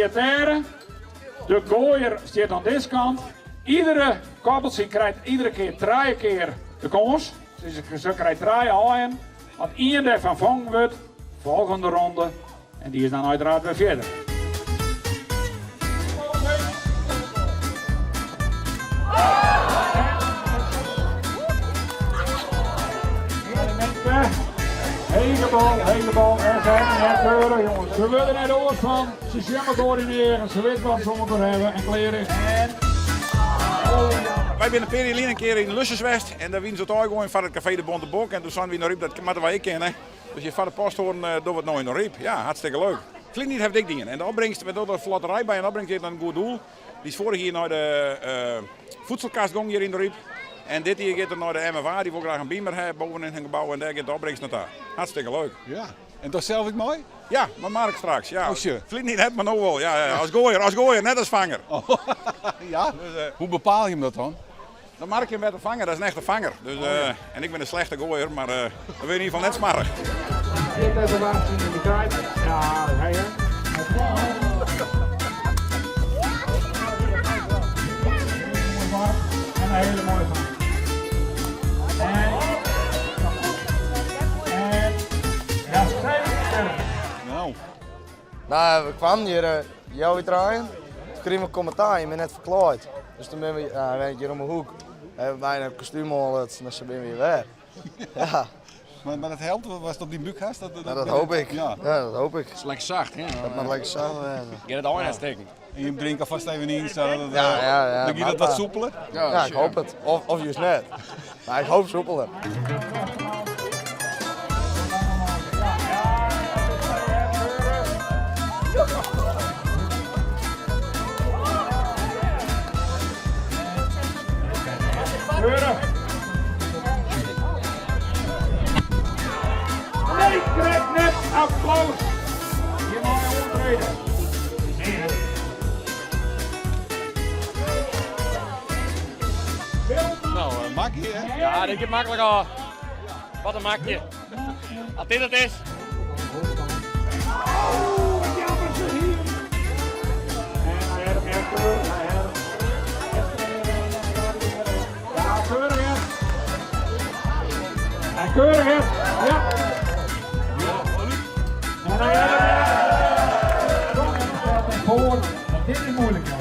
staat daar. De gooier staat aan deze kant. Iedere kabbeltje krijgt iedere keer 3 keer de kans. Dus ze krijgt 3 haaien. Als één daarvan vangen wordt, volgende ronde. En die is dan uiteraard weer verder. Hele bal. En zijn net keurig, jongens. Ze willen net oors van. Ze zwemmen coördineren. Ze weten wat ze moeten hebben. En kleren. Wij zijn een periode een keer in Lussenswest. En daar winnen ze het gewoon van het café de Bonte Bok. En toen zijn we naar Riep, dat moeten wij kennen. Dus je van de post horen doen we het nou in de Riep. Ja, hartstikke leuk. Flink niet heeft dik dingen. En de opbrengst met de flatterij bij en opbrengst heeft dan een goed doel. Die is vorig jaar naar de voedselkast gong hier in de Riep. En dit hier gaat er naar de MFA, die wil graag een beamer hebben boven in hun gebouw en daar gaat de opbrengst naar daar. Hartstikke leuk. Ja, en dat zelf ik mooi? Ja, maar Mark straks. Ja. Oh, shit. Flink niet hebt, maar nou wel. Ja, als gooier, net als vanger. Oh. Ja? Dus, hoe bepaal je hem dat dan? Dan mark je hem met een vanger, dat is een echte vanger. Dus, en ik ben een slechte gooier, maar dat wil je in ieder geval net smarrig. Dit even laten zien in de kruid. Ja, hij hè. En een hele mooie vang. En ja, sterk. Nou, we kwamen hier jou draaien. Toen kregen we een commentaar, je bent net verklaaid. Dus toen ben we hier om de hoek. Hebben we bijna een kostuum al, dus dan ben we weer weg. Ja. Maar dat helpt, was het op die buikkast? Dat hoop ik. Ja. Ja, dat hoop ik. Het is lekker zacht, hè? Dat mag lekker zacht zijn. Get het aan steken. En je drinkt alvast even in, zodat Ja. dan je dat wat soepeler. Ja, ik hoop het. Of juist net. Maar ik hoop soepeler. Keurig. Nee, ik krijg net applaus. Je mag je optreden. Nou, makkie hè? Ja, dit is makkelijk al. Wat een makje. Als dit het is. En keurig is, ja. En dan voor. Dit is moeilijk, joh.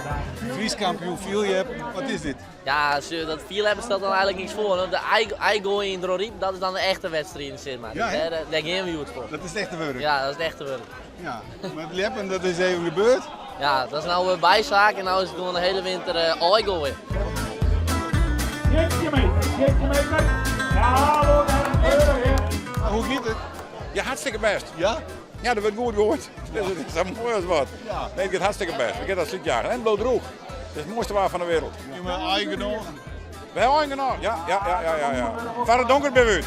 Vrieskampioen viel je hebt, wat is dit? Ja, als je dat viel hebben stelt dan eigenlijk niks voor. De Eigooi in Droriep, dat is dan de echte wedstrijd, zeg maar. Ja, hè? Daar gaan we goed voor. Dat is de echte werk. Ja, dat is de echte werk. Ja. Maar het leppen, dat is even gebeurd. Ja, dat is nou een bijzaak en nou is het gewoon de hele winter Eigooi. Jeetje meter. Ja, hallo, keurig is. Maar hoe gaat het? Ja, hartstikke best. Ja? Ja, dat wordt goed gehoord. Dus het is dan mooi als wat. Ja. Nee, het gaat hartstikke best. Ik heb dat slitjagen. En bloedroeg. Het is het mooiste waar van de wereld. Je bent eigen. Wij hebben genoeg. Ja. Van het donker ben we uit.